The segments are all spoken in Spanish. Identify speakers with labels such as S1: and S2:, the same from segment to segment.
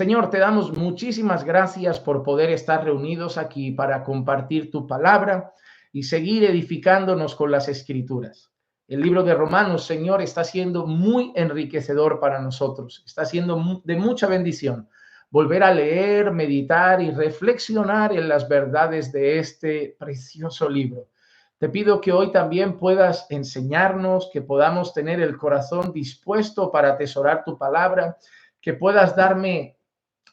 S1: Señor, te damos muchísimas gracias por poder estar reunidos aquí para compartir tu palabra y seguir edificándonos con las escrituras. El libro de Romanos, Señor, está siendo muy enriquecedor para nosotros, está siendo de mucha bendición volver a leer, meditar y reflexionar en las verdades de este precioso libro. Te pido que hoy también puedas enseñarnos, que podamos tener el corazón dispuesto para atesorar tu palabra, que puedas darme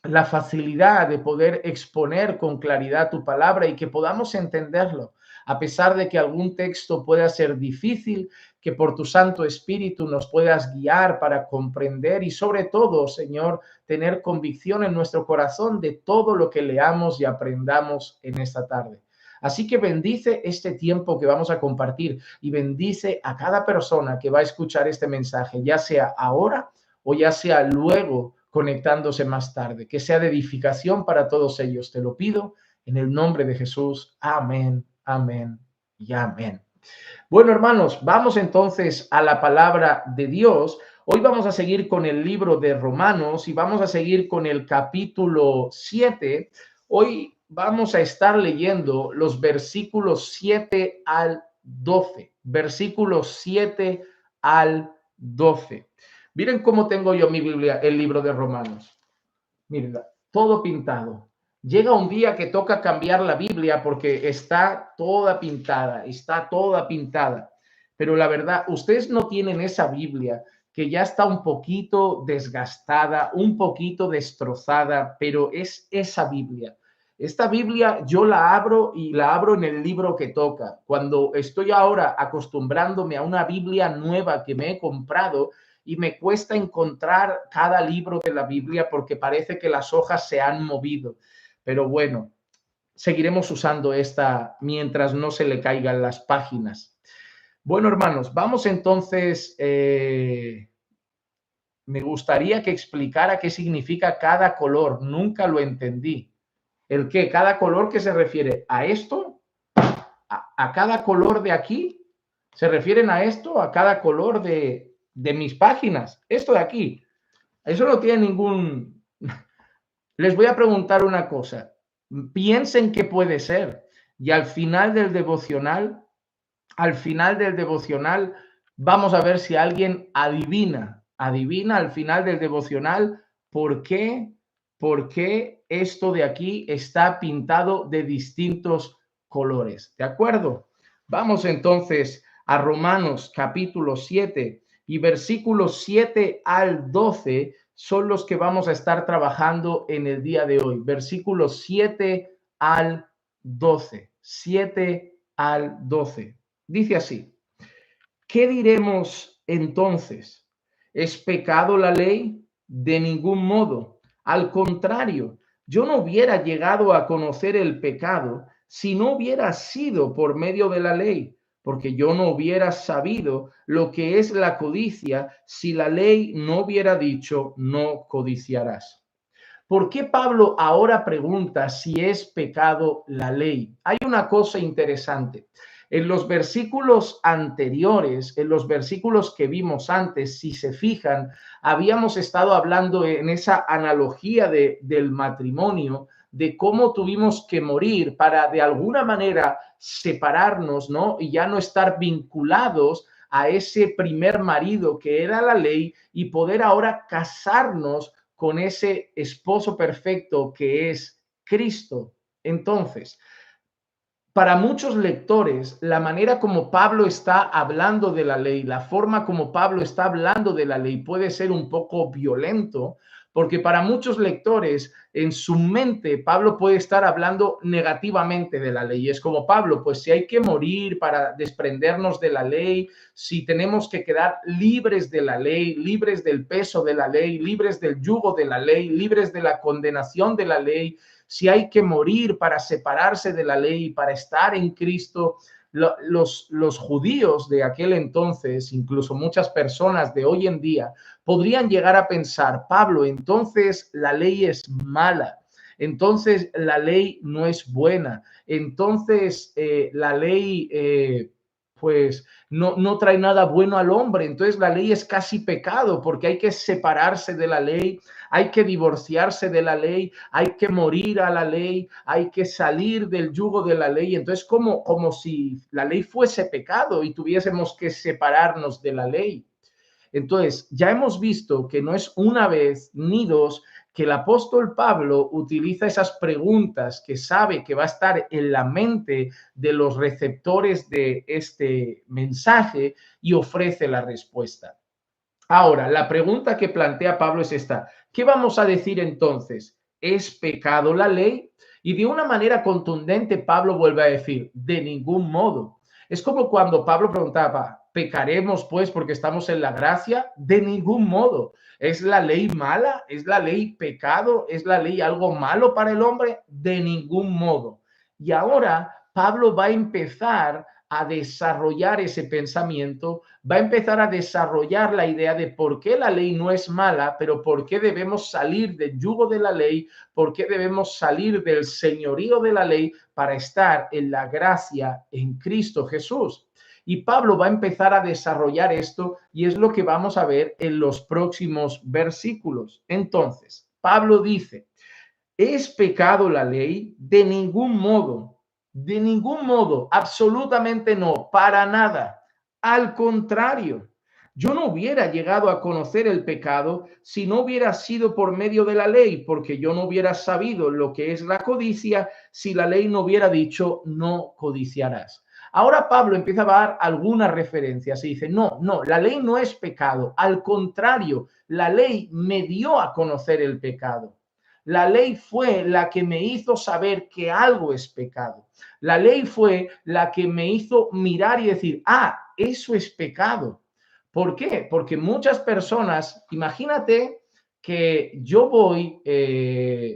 S1: la facilidad de poder exponer con claridad tu palabra y que podamos entenderlo, a pesar de que algún texto pueda ser difícil, que por tu Santo Espíritu nos puedas guiar para comprender y sobre todo, Señor, tener convicción en nuestro corazón de todo lo que leamos y aprendamos en esta tarde. Así que bendice este tiempo que vamos a compartir y bendice a cada persona que va a escuchar este mensaje, ya sea ahora o ya sea luego conectándose más tarde, que sea de edificación para todos ellos. Te lo pido en el nombre de Jesús. Amén, amén y amén. Bueno, hermanos, vamos entonces a la palabra de Dios. Hoy vamos a seguir con el libro de Romanos y vamos a seguir con el capítulo 7. Hoy vamos a estar leyendo los versículos 7 al 12. Versículos 7 al 12. Miren cómo tengo yo mi Biblia, el libro de Romanos. Miren, todo pintado. Llega un día que toca cambiar la Biblia porque está toda pintada. Pero la verdad, ustedes no tienen esa Biblia que ya está un poquito desgastada, un poquito destrozada, pero es esa Biblia. Esta Biblia yo la abro y la abro en el libro que toca. Cuando estoy ahora acostumbrándome a una Biblia nueva que me he comprado, y me cuesta encontrar cada libro de la Biblia porque parece que las hojas se han movido. Pero bueno, seguiremos usando esta mientras no se le caigan las páginas. Bueno, hermanos, vamos entonces, me gustaría que explicara qué significa cada color. Nunca lo entendí. ¿El qué? ¿Cada color que se refiere a esto? ¿A cada color de aquí? ¿Se refieren a esto? ¿A cada color de mis páginas? Esto de aquí. Eso no tiene ningún... Les voy a preguntar una cosa. Piensen qué puede ser. Y al final del devocional, vamos a ver si alguien adivina al final del devocional por qué esto de aquí está pintado de distintos colores. ¿De acuerdo? Vamos entonces a Romanos capítulo 7 y versículos 7 al 12 son los que vamos a estar trabajando en el día de hoy. Versículos 7 al 12. 7 al 12. Dice así: ¿qué diremos entonces? ¿Es pecado la ley? De ningún modo. Al contrario, yo no hubiera llegado a conocer el pecado si no hubiera sido por medio de la ley, porque yo no hubiera sabido lo que es la codicia si la ley no hubiera dicho no codiciarás. ¿Por qué Pablo ahora pregunta si es pecado la ley? Hay una cosa interesante. En los versículos anteriores, en los versículos que vimos antes, si se fijan, habíamos estado hablando en esa analogía del matrimonio, de cómo tuvimos que morir para de alguna manera separarnos, ¿no? Y ya no estar vinculados a ese primer marido que era la ley y poder ahora casarnos con ese esposo perfecto que es Cristo. Entonces, para muchos lectores, la manera como Pablo está hablando de la ley, la forma como Pablo está hablando de la ley puede ser un poco violento, porque para muchos lectores, en su mente, Pablo puede estar hablando negativamente de la ley. Es como, Pablo, pues si hay que morir para desprendernos de la ley, si tenemos que quedar libres de la ley, libres del peso de la ley, libres del yugo de la ley, libres de la condenación de la ley, si hay que morir para separarse de la ley, para estar en Cristo, los judíos de aquel entonces, incluso muchas personas de hoy en día, podrían llegar a pensar: Pablo, entonces la ley es mala, entonces la ley no es buena, entonces la ley pues no trae nada bueno al hombre. Entonces la ley es casi pecado porque hay que separarse de la ley, hay que divorciarse de la ley, hay que morir a la ley, hay que salir del yugo de la ley. Entonces como si la ley fuese pecado y tuviésemos que separarnos de la ley. Entonces, ya hemos visto que no es una vez ni dos que el apóstol Pablo utiliza esas preguntas que sabe que va a estar en la mente de los receptores de este mensaje y ofrece la respuesta. Ahora, la pregunta que plantea Pablo es esta: ¿qué vamos a decir entonces? ¿Es pecado la ley? Y de una manera contundente, Pablo vuelve a decir: de ningún modo. Es como cuando Pablo preguntaba: ¿pecaremos pues porque estamos en la gracia? De ningún modo. ¿Es la ley mala? ¿Es la ley pecado? ¿Es la ley algo malo para el hombre? De ningún modo. Y ahora Pablo va a empezar a desarrollar ese pensamiento, va a empezar a desarrollar la idea de por qué la ley no es mala, pero por qué debemos salir del yugo de la ley, por qué debemos salir del señorío de la ley para estar en la gracia en Cristo Jesús. Y Pablo va a empezar a desarrollar esto y es lo que vamos a ver en los próximos versículos. Entonces, Pablo dice: ¿es pecado la ley? De ningún modo, absolutamente no, para nada. Al contrario, yo no hubiera llegado a conocer el pecado si no hubiera sido por medio de la ley, porque yo no hubiera sabido lo que es la codicia si la ley no hubiera dicho no codiciarás. Ahora Pablo empieza a dar algunas referencias y dice: no, la ley no es pecado, al contrario, la ley me dio a conocer el pecado. La ley fue la que me hizo saber que algo es pecado. La ley fue la que me hizo mirar y decir: eso es pecado. ¿Por qué? Porque muchas personas, imagínate que yo voy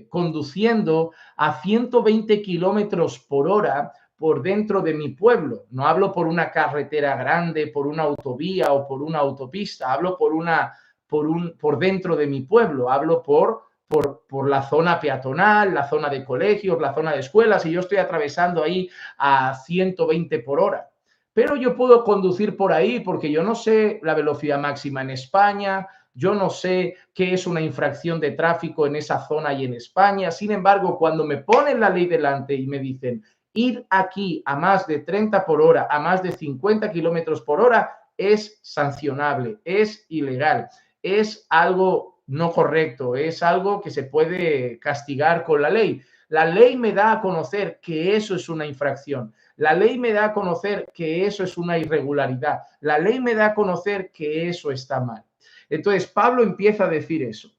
S1: conduciendo a 120 kilómetros por hora por dentro de mi pueblo. No hablo por una carretera grande, por una autovía o por una autopista, hablo por dentro de mi pueblo, hablo por la zona peatonal, la zona de colegios, la zona de escuelas, y yo estoy atravesando ahí a 120 por hora. Pero yo puedo conducir por ahí porque yo no sé la velocidad máxima en España, yo no sé qué es una infracción de tráfico en esa zona y en España. Sin embargo, cuando me ponen la ley delante y me dicen ir aquí a más de 30 por hora, a más de 50 kilómetros por hora, es sancionable, es ilegal, es algo no correcto, es algo que se puede castigar con la ley. La ley me da a conocer que eso es una infracción. La ley me da a conocer que eso es una irregularidad. La ley me da a conocer que eso está mal. Entonces, Pablo empieza a decir eso.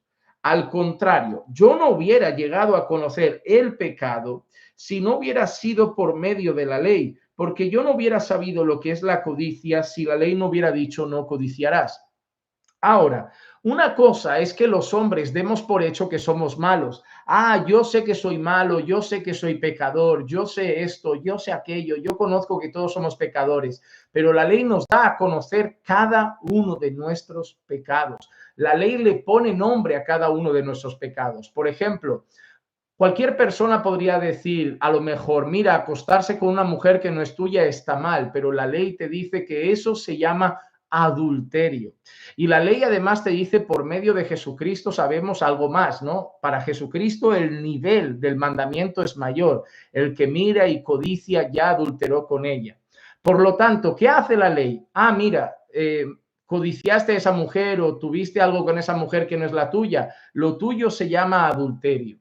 S1: Al contrario, yo no hubiera llegado a conocer el pecado si no hubiera sido por medio de la ley, porque yo no hubiera sabido lo que es la codicia si la ley no hubiera dicho no codiciarás. Ahora, una cosa es que los hombres demos por hecho que somos malos. Yo sé que soy malo, yo sé que soy pecador, yo sé esto, yo sé aquello, yo conozco que todos somos pecadores, pero la ley nos da a conocer cada uno de nuestros pecados. La ley le pone nombre a cada uno de nuestros pecados. Por ejemplo, cualquier persona podría decir, a lo mejor: mira, acostarse con una mujer que no es tuya está mal, pero la ley te dice que eso se llama adulterio. Y la ley además te dice, por medio de Jesucristo sabemos algo más, ¿no? Para Jesucristo el nivel del mandamiento es mayor. El que mira y codicia ya adulteró con ella. Por lo tanto, ¿qué hace la ley? Mira, codiciaste a esa mujer o tuviste algo con esa mujer que no es la tuya. Lo tuyo se llama adulterio.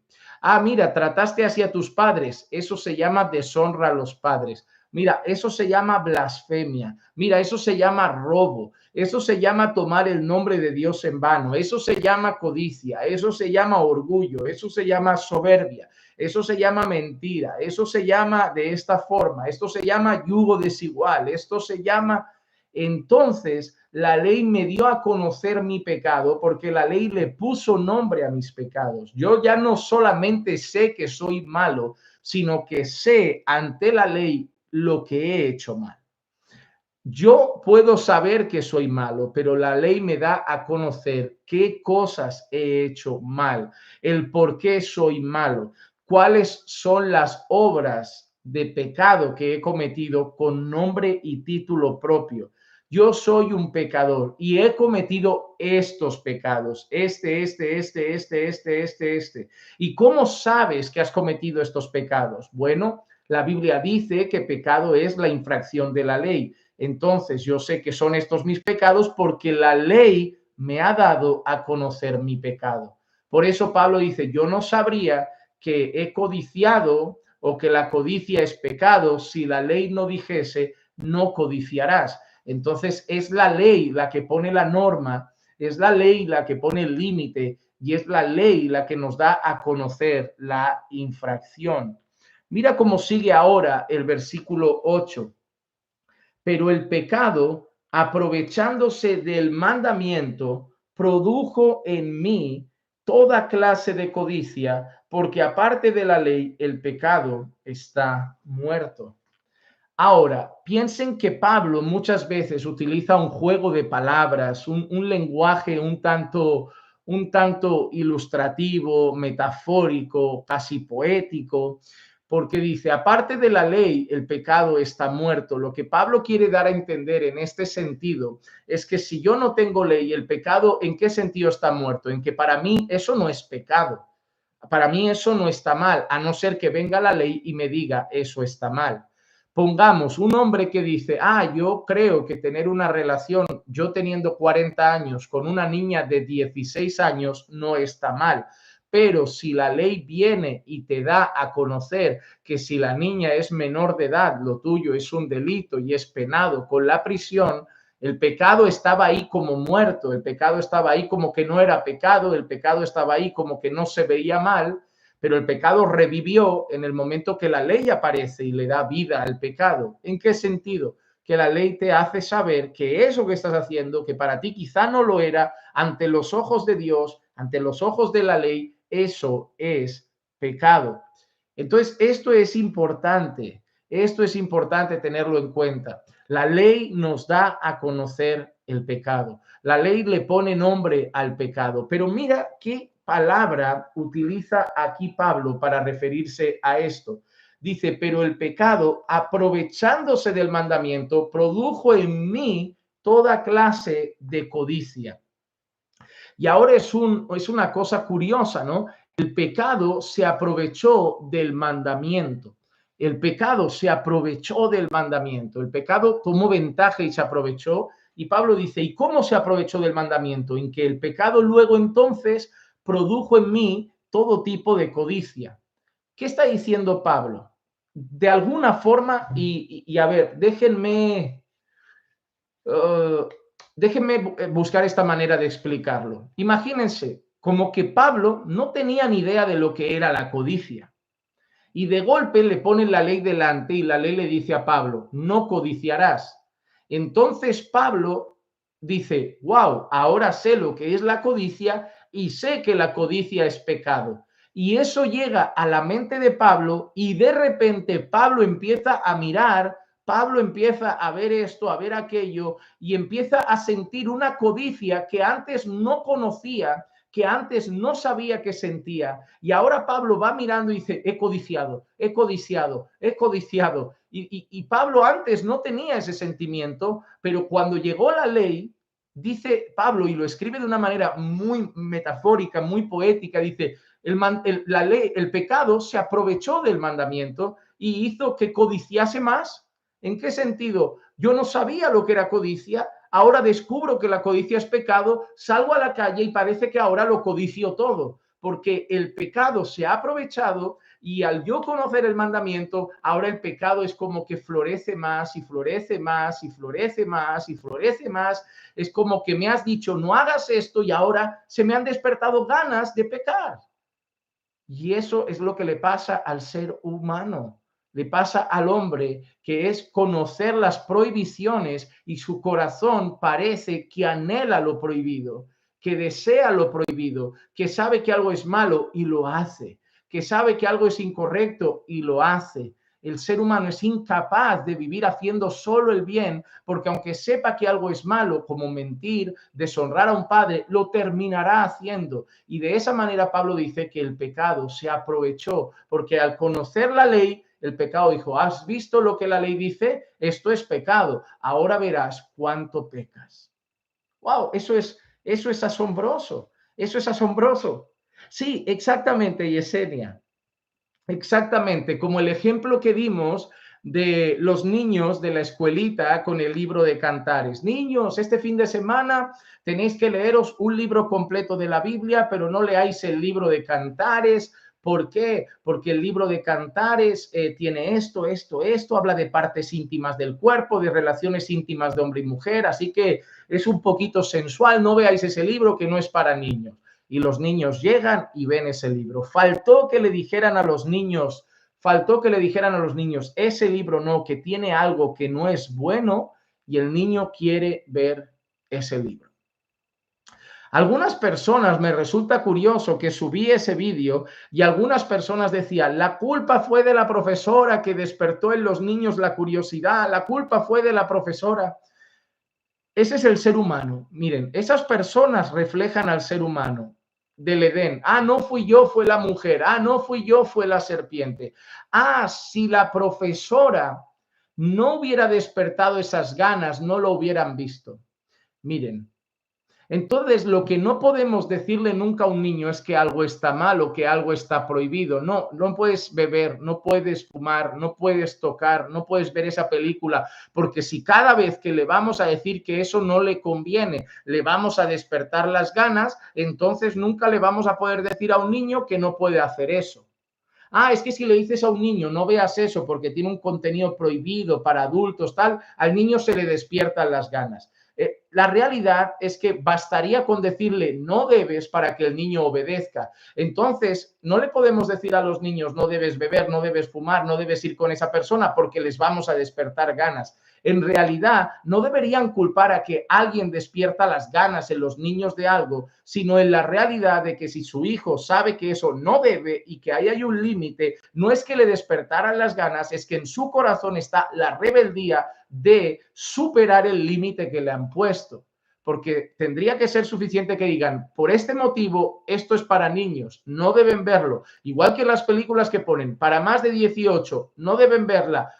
S1: Mira, trataste así a tus padres. Eso se llama deshonra a los padres. Mira, eso se llama blasfemia. Mira, eso se llama robo. Eso se llama tomar el nombre de Dios en vano. Eso se llama codicia. Eso se llama orgullo. Eso se llama soberbia. Eso se llama mentira. Eso se llama de esta forma. Esto se llama yugo desigual. Esto se llama... Entonces, la ley me dio a conocer mi pecado porque la ley le puso nombre a mis pecados. Yo ya no solamente sé que soy malo, sino que sé ante la ley lo que he hecho mal. Yo puedo saber que soy malo, pero la ley me da a conocer qué cosas he hecho mal, el por qué soy malo, cuáles son las obras de pecado que he cometido con nombre y título propio. Yo soy un pecador y he cometido estos pecados, este. ¿Y cómo sabes que has cometido estos pecados? Bueno, la Biblia dice que pecado es la infracción de la ley. Entonces yo sé que son estos mis pecados porque la ley me ha dado a conocer mi pecado. Por eso Pablo dice, yo no sabría que he codiciado o que la codicia es pecado si la ley no dijese, no codiciarás. Entonces es la ley la que pone la norma, es la ley la que pone el límite y es la ley la que nos da a conocer la infracción. Mira cómo sigue ahora el versículo 8. Pero el pecado, aprovechándose del mandamiento, produjo en mí toda clase de codicia, porque aparte de la ley, el pecado está muerto. Ahora, piensen que Pablo muchas veces utiliza un juego de palabras, un lenguaje un tanto ilustrativo, metafórico, casi poético, porque dice, aparte de la ley, el pecado está muerto. Lo que Pablo quiere dar a entender en este sentido es que si yo no tengo ley, el pecado, ¿en qué sentido está muerto? En que para mí eso no es pecado. Para mí eso no está mal, a no ser que venga la ley y me diga eso está mal. Pongamos un hombre que dice, yo creo que tener una relación, yo teniendo 40 años con una niña de 16 años no está mal. Pero si la ley viene y te da a conocer que si la niña es menor de edad, lo tuyo es un delito y es penado con la prisión, el pecado estaba ahí como muerto, el pecado estaba ahí como que no era pecado, el pecado estaba ahí como que no se veía mal, pero el pecado revivió en el momento que la ley aparece y le da vida al pecado. ¿En qué sentido? Que la ley te hace saber que eso que estás haciendo, que para ti quizá no lo era, ante los ojos de Dios, ante los ojos de la ley, eso es pecado. Entonces, esto es importante tenerlo en cuenta. La ley nos da a conocer el pecado. La ley le pone nombre al pecado. Pero mira qué palabra utiliza aquí Pablo para referirse a esto. Dice, pero el pecado, aprovechándose del mandamiento, produjo en mí toda clase de codicia. Y ahora es una cosa curiosa, ¿no? El pecado se aprovechó del mandamiento. El pecado se aprovechó del mandamiento. El pecado tomó ventaja y se aprovechó. Y Pablo dice, ¿y cómo se aprovechó del mandamiento? En que el pecado luego entonces produjo en mí todo tipo de codicia. ¿Qué está diciendo Pablo? De alguna forma, y a ver, déjenme buscar esta manera de explicarlo. Imagínense, como que Pablo no tenía ni idea de lo que era la codicia. Y de golpe le ponen la ley delante y la ley le dice a Pablo, no codiciarás. Entonces Pablo dice, wow, ahora sé lo que es la codicia y sé que la codicia es pecado. Y eso llega a la mente de Pablo y de repente Pablo empieza a mirar, Pablo empieza a ver esto, a ver aquello y empieza a sentir una codicia que antes no conocía, que antes no sabía que sentía. Y ahora Pablo va mirando y dice, he codiciado, he codiciado, he codiciado. Y Pablo antes no tenía ese sentimiento, pero cuando llegó la ley, dice Pablo, y lo escribe de una manera muy metafórica, muy poética, dice, la ley, el pecado se aprovechó del mandamiento y hizo que codiciase más. ¿En qué sentido? Yo no sabía lo que era codicia, ahora descubro que la codicia es pecado, salgo a la calle y parece que ahora lo codicio todo, porque el pecado se ha aprovechado y al yo conocer el mandamiento, ahora el pecado es como que florece más y florece más y florece más y florece más. Es como que me has dicho, no hagas esto y ahora se me han despertado ganas de pecar. Y eso es lo que le pasa al ser humano, le pasa al hombre, que es conocer las prohibiciones y su corazón parece que anhela lo prohibido, que desea lo prohibido, que sabe que algo es malo y lo hace, que sabe que algo es incorrecto y lo hace. El ser humano es incapaz de vivir haciendo solo el bien, porque aunque sepa que algo es malo, como mentir, deshonrar a un padre, lo terminará haciendo. Y de esa manera Pablo dice que el pecado se aprovechó, porque al conocer la ley, el pecado dijo, ¿has visto lo que la ley dice? Esto es pecado. Ahora verás cuánto pecas. Wow, eso es asombroso. Eso es asombroso. Sí, exactamente, Yesenia. Exactamente, como el ejemplo que dimos de los niños de la escuelita con el libro de Cantares. Niños, este fin de semana tenéis que leeros un libro completo de la Biblia, pero no leáis el libro de Cantares. ¿Por qué? Porque el libro de Cantares tiene esto, habla de partes íntimas del cuerpo, de relaciones íntimas de hombre y mujer, así que es un poquito sensual, no veáis ese libro que no es para niños. Y los niños llegan y ven ese libro. Faltó que le dijeran a los niños, ese libro no, que tiene algo que no es bueno, y el niño quiere ver ese libro. Algunas personas, me resulta curioso que subí ese vídeo y algunas personas decían, la culpa fue de la profesora que despertó en los niños la curiosidad, la culpa fue de la profesora. Ese es el ser humano. Miren, esas personas reflejan al ser humano del Edén. Ah, no fui yo, fue la mujer. Ah, no fui yo, fue la serpiente. Ah, si la profesora no hubiera despertado esas ganas, no lo hubieran visto. Miren, entonces, lo que no podemos decirle nunca a un niño es que algo está mal o que algo está prohibido. No, no puedes beber, no puedes fumar, no puedes tocar, no puedes ver esa película, porque si cada vez que le vamos a decir que eso no le conviene, le vamos a despertar las ganas, entonces nunca le vamos a poder decir a un niño que no puede hacer eso. Ah, es que si le dices a un niño no veas eso porque tiene un contenido prohibido para adultos, tal, al niño se le despiertan las ganas. La realidad es que bastaría con decirle no debes para que el niño obedezca. Entonces, no le podemos decir a los niños no debes beber, no debes fumar, no debes ir con esa persona porque les vamos a despertar ganas. En realidad, no deberían culpar a que alguien despierta las ganas en los niños de algo, sino en la realidad de que si su hijo sabe que eso no debe y que ahí hay un límite, no es que le despertaran las ganas, es que en su corazón está la rebeldía de superar el límite que le han puesto. Porque tendría que ser suficiente que digan, por este motivo, esto es para niños, no deben verlo. Igual que las películas que ponen, para más de 18, no deben verla.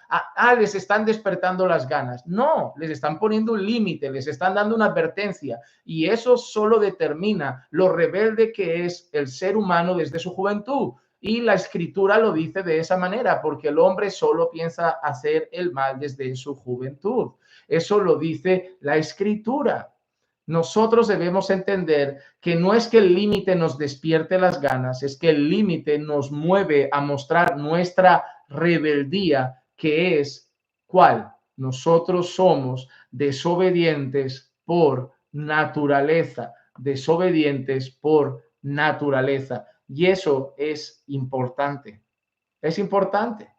S1: Les están despertando las ganas. No, les están poniendo un límite, les están dando una advertencia. Y eso solo determina lo rebelde que es el ser humano desde su juventud. Y la escritura lo dice de esa manera, porque el hombre solo piensa hacer el mal desde su juventud. Eso lo dice la escritura. Nosotros debemos entender que no es que el límite nos despierte las ganas, es que el límite nos mueve a mostrar nuestra rebeldía, que es ¿cuál? Nosotros somos desobedientes por naturaleza, desobedientes por naturaleza. Y eso es importante. Es importante.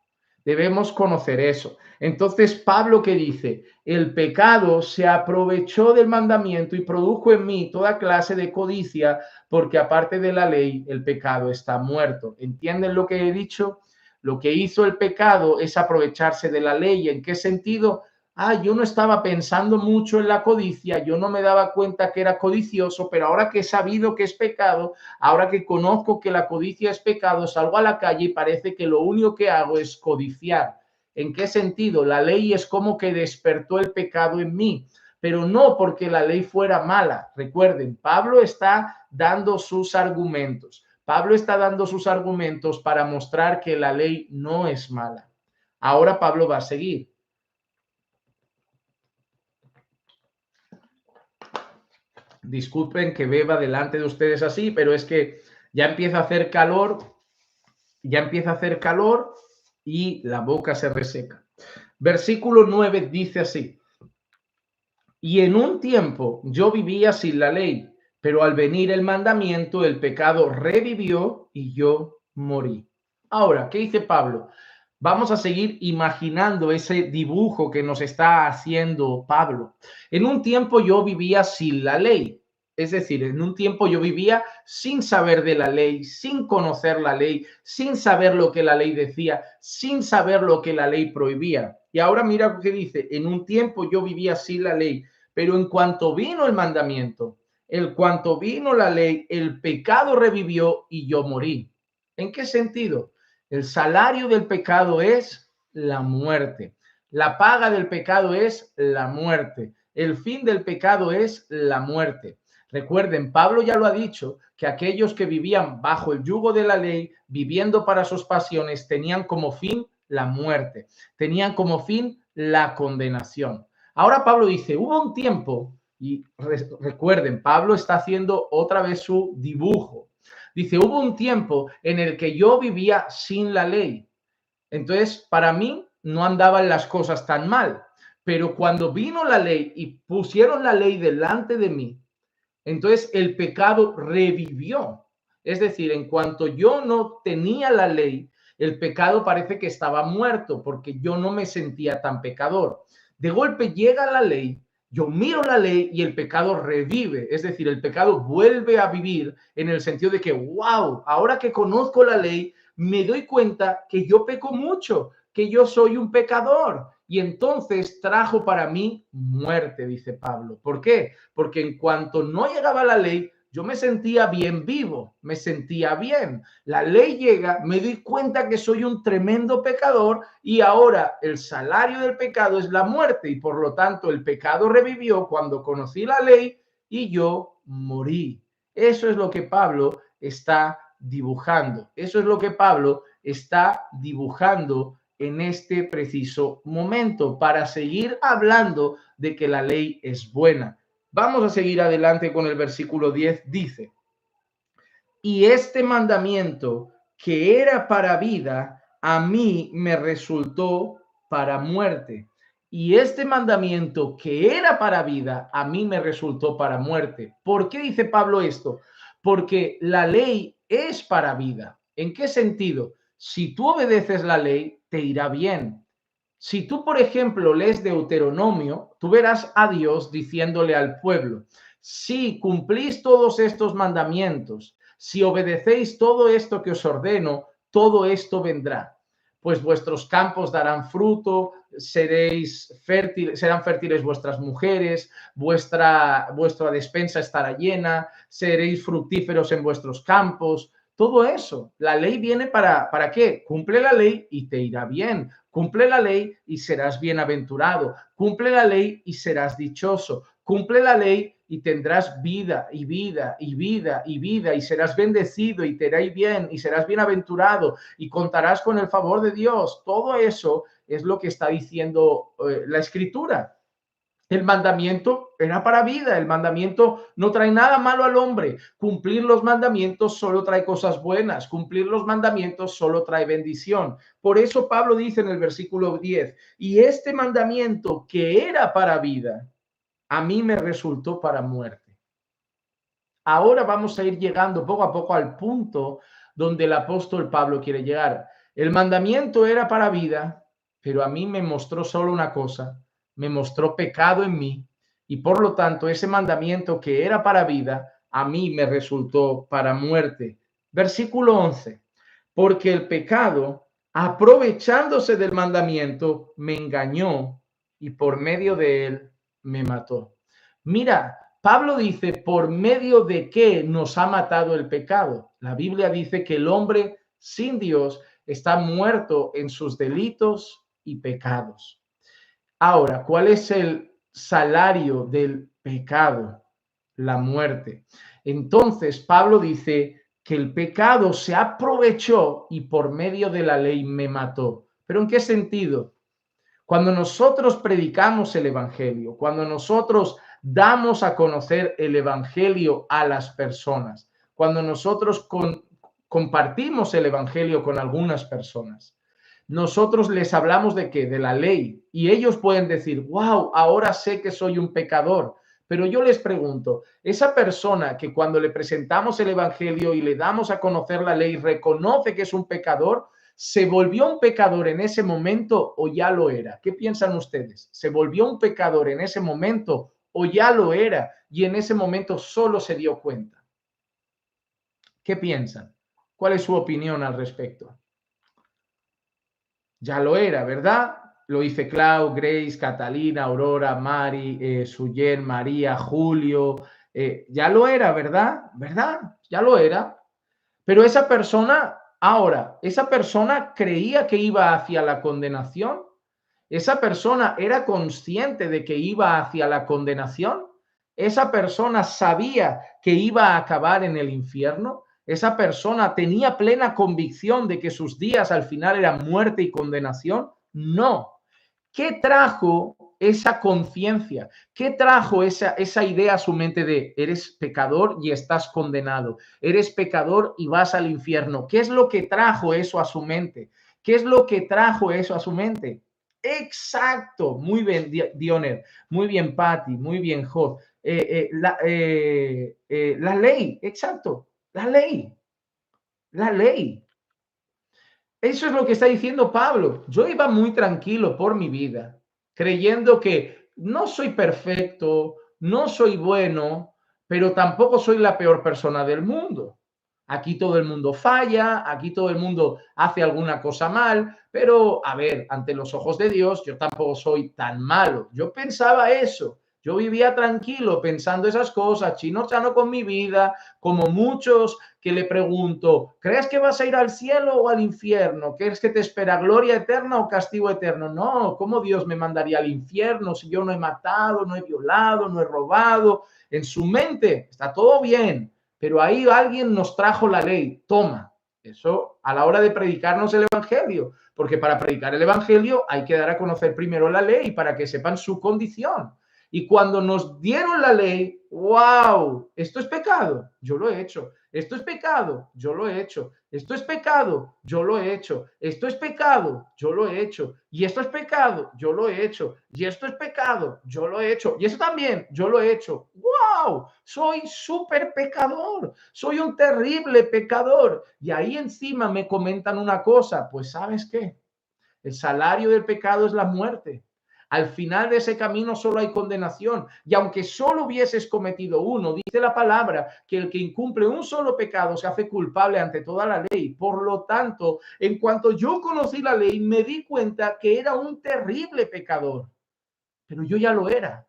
S1: Debemos conocer eso. Entonces, Pablo que dice, el pecado se aprovechó del mandamiento y produjo en mí toda clase de codicia, porque aparte de la ley, el pecado está muerto. ¿Entienden lo que he dicho? Lo que hizo el pecado es aprovecharse de la ley. ¿En qué sentido? Yo no estaba pensando mucho en la codicia, yo no me daba cuenta que era codicioso, pero ahora que he sabido que es pecado, ahora que conozco que la codicia es pecado, salgo a la calle y parece que lo único que hago es codiciar. ¿En qué sentido? La ley es como que despertó el pecado en mí, pero no porque la ley fuera mala. Recuerden, Pablo está dando sus argumentos. Pablo está dando sus argumentos para mostrar que la ley no es mala. Ahora Pablo va a seguir. Disculpen que beba delante de ustedes así, pero es que ya empieza a hacer calor, y la boca se reseca. Versículo 9 dice así: y en un tiempo yo vivía sin la ley, pero al venir el mandamiento, el pecado revivió y yo morí. Ahora, ¿qué dice Pablo? Vamos a seguir imaginando ese dibujo que nos está haciendo Pablo. En un tiempo yo vivía sin la ley, es decir, en un tiempo yo vivía sin saber de la ley, sin conocer la ley, sin saber lo que la ley decía, sin saber lo que la ley prohibía. Y ahora mira lo que dice, en un tiempo yo vivía sin la ley, pero en cuanto vino el mandamiento, en cuanto vino la ley, el pecado revivió y yo morí. ¿En qué sentido? El salario del pecado es la muerte. La paga del pecado es la muerte. El fin del pecado es la muerte. Recuerden, Pablo ya lo ha dicho, que aquellos que vivían bajo el yugo de la ley, viviendo para sus pasiones, tenían como fin la muerte, tenían como fin la condenación. Ahora Pablo dice, hubo un tiempo, y recuerden, Pablo está haciendo otra vez su dibujo. Dice, hubo un tiempo en el que yo vivía sin la ley. Entonces, para mí no andaban las cosas tan mal. Pero cuando vino la ley y pusieron la ley delante de mí, entonces el pecado revivió. Es decir, en cuanto yo no tenía la ley, el pecado parece que estaba muerto porque yo no me sentía tan pecador. De golpe llega la ley, yo miro la ley y el pecado revive. Es decir, el pecado vuelve a vivir en el sentido de que, wow, ahora que conozco la ley, me doy cuenta que yo peco mucho, que yo soy un pecador. Y entonces trajo para mí muerte, dice Pablo. ¿Por qué? Porque en cuanto no llegaba la ley, yo me sentía bien vivo, me sentía bien. La ley llega, me doy cuenta que soy un tremendo pecador y ahora el salario del pecado es la muerte y por lo tanto el pecado revivió cuando conocí la ley y yo morí. Eso es lo que Pablo está dibujando. Eso es lo que Pablo está dibujando en este preciso momento para seguir hablando de que la ley es buena. Vamos a seguir adelante con el versículo 10. Dice, y este mandamiento que era para vida, a mí me resultó para muerte. Y este mandamiento que era para vida, a mí me resultó para muerte. ¿Por qué dice Pablo esto? Porque la ley es para vida. ¿En qué sentido? Si tú obedeces la ley, te irá bien. Si tú, por ejemplo, lees Deuteronomio, tú verás a Dios diciéndole al pueblo, si cumplís todos estos mandamientos, si obedecéis todo esto que os ordeno, todo esto vendrá. Pues vuestros campos darán fruto, seréis fértiles, serán fértiles vuestras mujeres, vuestra despensa estará llena, seréis fructíferos en vuestros campos. Todo eso, la ley viene ¿para qué? Cumple la ley y te irá bien. Cumple la ley y serás bienaventurado. Cumple la ley y serás dichoso. Cumple la ley y tendrás vida y vida y vida y vida y serás bendecido y te irá bien y serás bienaventurado y contarás con el favor de Dios. Todo eso es lo que está diciendo la Escritura. El mandamiento era para vida, el mandamiento no trae nada malo al hombre. Cumplir los mandamientos solo trae cosas buenas, cumplir los mandamientos solo trae bendición. Por eso Pablo dice en el versículo 10, y este mandamiento que era para vida, a mí me resultó para muerte. Ahora vamos a ir llegando poco a poco al punto donde el apóstol Pablo quiere llegar. El mandamiento era para vida, pero a mí me mostró solo una cosa, me mostró pecado en mí y por lo tanto ese mandamiento que era para vida, a mí me resultó para muerte. Versículo 11, porque el pecado, aprovechándose del mandamiento, me engañó y por medio de él me mató. Mira, Pablo dice, ¿por medio de qué nos ha matado el pecado? La Biblia dice que el hombre sin Dios está muerto en sus delitos y pecados. Ahora, ¿cuál es el salario del pecado? La muerte. Entonces, Pablo dice que el pecado se aprovechó y por medio de la ley me mató. ¿Pero en qué sentido? Cuando nosotros predicamos el evangelio, cuando nosotros damos a conocer el evangelio a las personas, cuando nosotros compartimos el evangelio con algunas personas, nosotros les hablamos de qué, de la ley, y ellos pueden decir, wow, ahora sé que soy un pecador. Pero yo les pregunto, esa persona que cuando le presentamos el evangelio y le damos a conocer la ley, reconoce que es un pecador, ¿se volvió un pecador en ese momento o ya lo era? ¿Qué piensan ustedes? ¿Se volvió un pecador en ese momento o ya lo era y en ese momento solo se dio cuenta? ¿Qué piensan? ¿Cuál es su opinión al respecto? Ya lo era, ¿verdad? Lo dice Clau, Grace, Catalina, Aurora, Mari, Suyen, María, Julio. Ya lo era, ¿verdad? ¿Verdad? Ya lo era. Pero esa persona Ahora, esa persona creía que iba hacia la condenación. Esa persona era consciente de que iba hacia la condenación. Esa persona sabía que iba a acabar en el infierno. Esa persona tenía plena convicción de que sus días al final eran muerte y condenación. No. ¿Qué trajo esa conciencia? ¿Qué trajo esa idea a su mente de eres pecador y estás condenado? Eres pecador y vas al infierno. ¿Qué es lo que trajo eso a su mente? ¿Qué es lo que trajo eso a su mente? Exacto, muy bien, Dioner, muy bien, Patty, muy bien, Jod. La ley, exacto, la ley. Eso es lo que está diciendo Pablo. Yo iba muy tranquilo por mi vida, creyendo que no soy perfecto, no soy bueno, pero tampoco soy la peor persona del mundo. Aquí todo el mundo falla, aquí todo el mundo hace alguna cosa mal, pero a ver, ante los ojos de Dios, yo tampoco soy tan malo. Yo pensaba eso. Yo vivía tranquilo pensando esas cosas, chino chano con mi vida, como muchos que le pregunto, ¿crees que vas a ir al cielo o al infierno? ¿Crees que te espera gloria eterna o castigo eterno? No, ¿cómo Dios me mandaría al infierno si yo no he matado, no he violado, no he robado? En su mente está todo bien, pero ahí alguien nos trajo la ley. Toma, eso a la hora de predicarnos el evangelio, porque para predicar el evangelio hay que dar a conocer primero la ley para que sepan su condición. Y cuando nos dieron la ley, wow, esto es pecado, yo lo he hecho. Esto es pecado, yo lo he hecho. Esto es pecado, yo lo he hecho. Esto es pecado, yo lo he hecho. Y esto es pecado, yo lo he hecho. Y esto es pecado, yo lo he hecho. Y eso también, yo lo he hecho. ¡Wow! Soy súper pecador. Soy un terrible pecador. Y ahí encima me comentan una cosa. Pues ¿sabes qué? El salario del pecado es la muerte. Al final de ese camino solo hay condenación. Y aunque solo hubieses cometido uno, dice la palabra que el que incumple un solo pecado se hace culpable ante toda la ley. Por lo tanto, en cuanto yo conocí la ley, me di cuenta que era un terrible pecador. Pero yo ya lo era.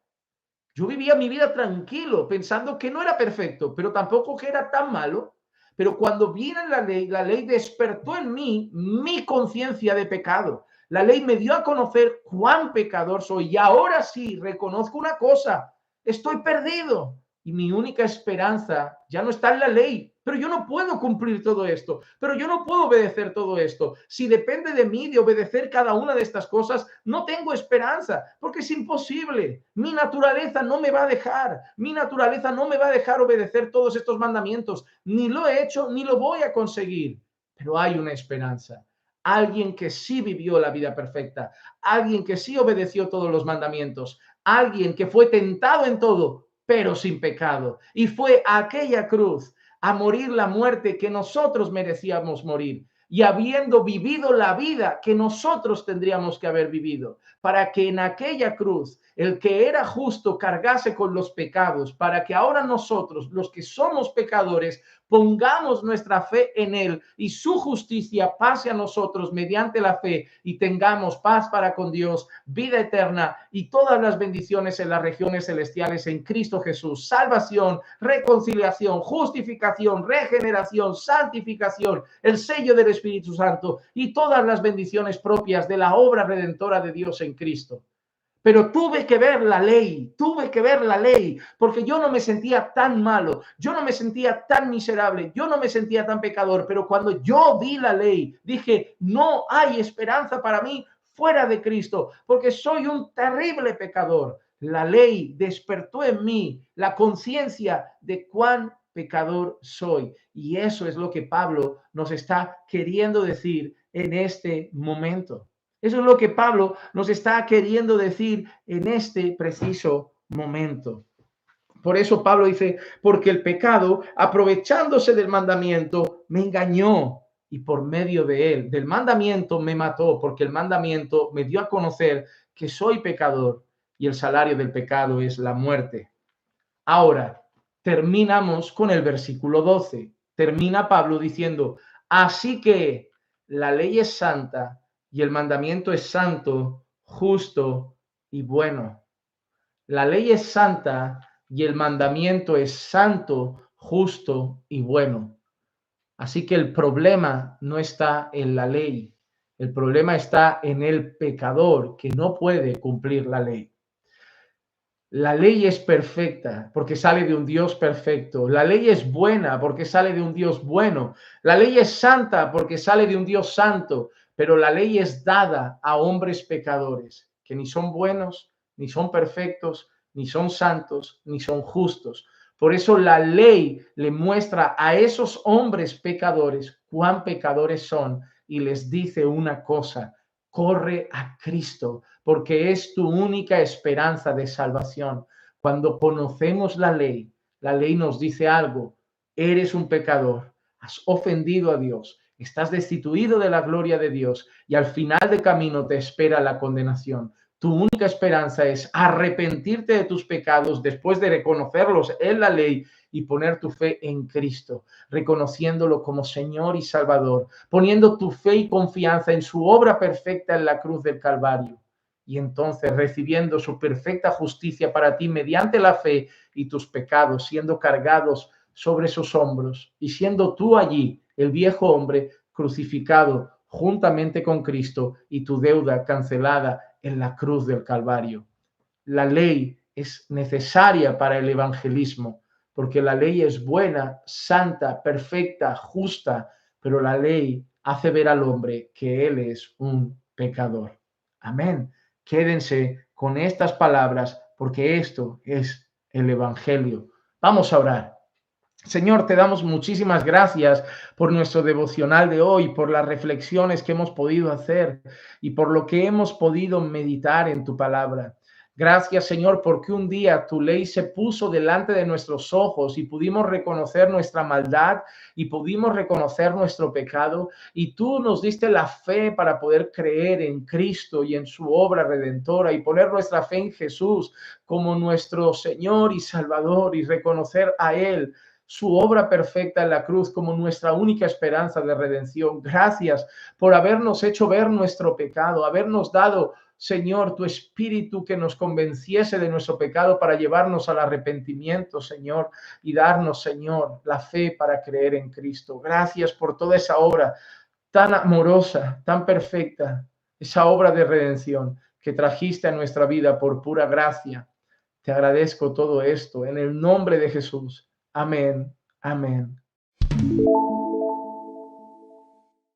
S1: Yo vivía mi vida tranquilo, pensando que no era perfecto, pero tampoco que era tan malo. Pero cuando viene la ley despertó en mí mi conciencia de pecado. La ley me dio a conocer cuán pecador soy y ahora sí reconozco una cosa, estoy perdido y mi única esperanza ya no está en la ley. Pero yo no puedo cumplir todo esto, pero yo no puedo obedecer todo esto. Si depende de mí de obedecer cada una de estas cosas, no tengo esperanza, porque es imposible. Mi naturaleza no me va a dejar, mi naturaleza no me va a dejar obedecer todos estos mandamientos. Ni lo he hecho, ni lo voy a conseguir. Pero hay una esperanza. Alguien que sí vivió la vida perfecta, alguien que sí obedeció todos los mandamientos, alguien que fue tentado en todo, pero sin pecado. Y fue a aquella cruz a morir la muerte que nosotros merecíamos morir y habiendo vivido la vida que nosotros tendríamos que haber vivido, para que en aquella cruz el que era justo cargase con los pecados, para que ahora nosotros, los que somos pecadores, pongamos nuestra fe en él y su justicia pase a nosotros mediante la fe y tengamos paz para con Dios, vida eterna y todas las bendiciones en las regiones celestiales en Cristo Jesús, salvación, reconciliación, justificación, regeneración, santificación, el sello del Espíritu Santo y todas las bendiciones propias de la obra redentora de Dios en Cristo. Pero tuve que ver la ley, porque yo no me sentía tan malo, yo no me sentía tan miserable, yo no me sentía tan pecador, pero cuando yo vi la ley, dije, no hay esperanza para mí fuera de Cristo, porque soy un terrible pecador. La ley despertó en mí la conciencia de cuán pecador soy. Y eso es lo que Pablo nos está queriendo decir en este momento. Eso es lo que Pablo nos está queriendo decir en este preciso momento. Por eso Pablo dice, porque el pecado, aprovechándose del mandamiento, me engañó y por medio de él, del mandamiento, me mató, porque el mandamiento me dio a conocer que soy pecador y el salario del pecado es la muerte. Ahora, terminamos con el versículo 12. Termina Pablo diciendo, así que la ley es santa y el mandamiento es santo, justo y bueno. La ley es santa y el mandamiento es santo, justo y bueno. Así que el problema no está en la ley, el problema está en el pecador que no puede cumplir la ley. La ley es perfecta porque sale de un Dios perfecto. La ley es buena porque sale de un Dios bueno. La ley es santa porque sale de un Dios santo. Pero la ley es dada a hombres pecadores que ni son buenos, ni son perfectos, ni son santos, ni son justos. Por eso la ley le muestra a esos hombres pecadores cuán pecadores son y les dice una cosa: corre a Cristo, porque es tu única esperanza de salvación. Cuando conocemos la ley nos dice algo: eres un pecador, has ofendido a Dios, estás destituido de la gloria de Dios y al final del camino te espera la condenación. Tu única esperanza es arrepentirte de tus pecados después de reconocerlos en la ley y poner tu fe en Cristo, reconociéndolo como Señor y Salvador, poniendo tu fe y confianza en su obra perfecta en la cruz del Calvario. Y entonces recibiendo su perfecta justicia para ti mediante la fe y tus pecados siendo cargados sobre sus hombros y siendo tú allí, el viejo hombre, crucificado juntamente con Cristo y tu deuda cancelada en la cruz del Calvario. La ley es necesaria para el evangelismo, porque la ley es buena, santa, perfecta, justa, pero la ley hace ver al hombre que él es un pecador. Amén. Quédense con estas palabras, porque esto es el evangelio. Vamos a orar. Señor, te damos muchísimas gracias por nuestro devocional de hoy, por las reflexiones que hemos podido hacer y por lo que hemos podido meditar en tu palabra. Gracias, Señor, porque un día tu ley se puso delante de nuestros ojos y pudimos reconocer nuestra maldad y pudimos reconocer nuestro pecado, y tú nos diste la fe para poder creer en Cristo y en su obra redentora y poner nuestra fe en Jesús como nuestro Señor y Salvador y reconocer a Él, su obra perfecta en la cruz, como nuestra única esperanza de redención. Gracias por habernos hecho ver nuestro pecado, habernos dado, Señor, tu espíritu que nos convenciese de nuestro pecado para llevarnos al arrepentimiento, Señor, y darnos, Señor, la fe para creer en Cristo. Gracias por toda esa obra tan amorosa, tan perfecta, esa obra de redención que trajiste a nuestra vida por pura gracia. Te agradezco todo esto en el nombre de Jesús. Amén. Amén.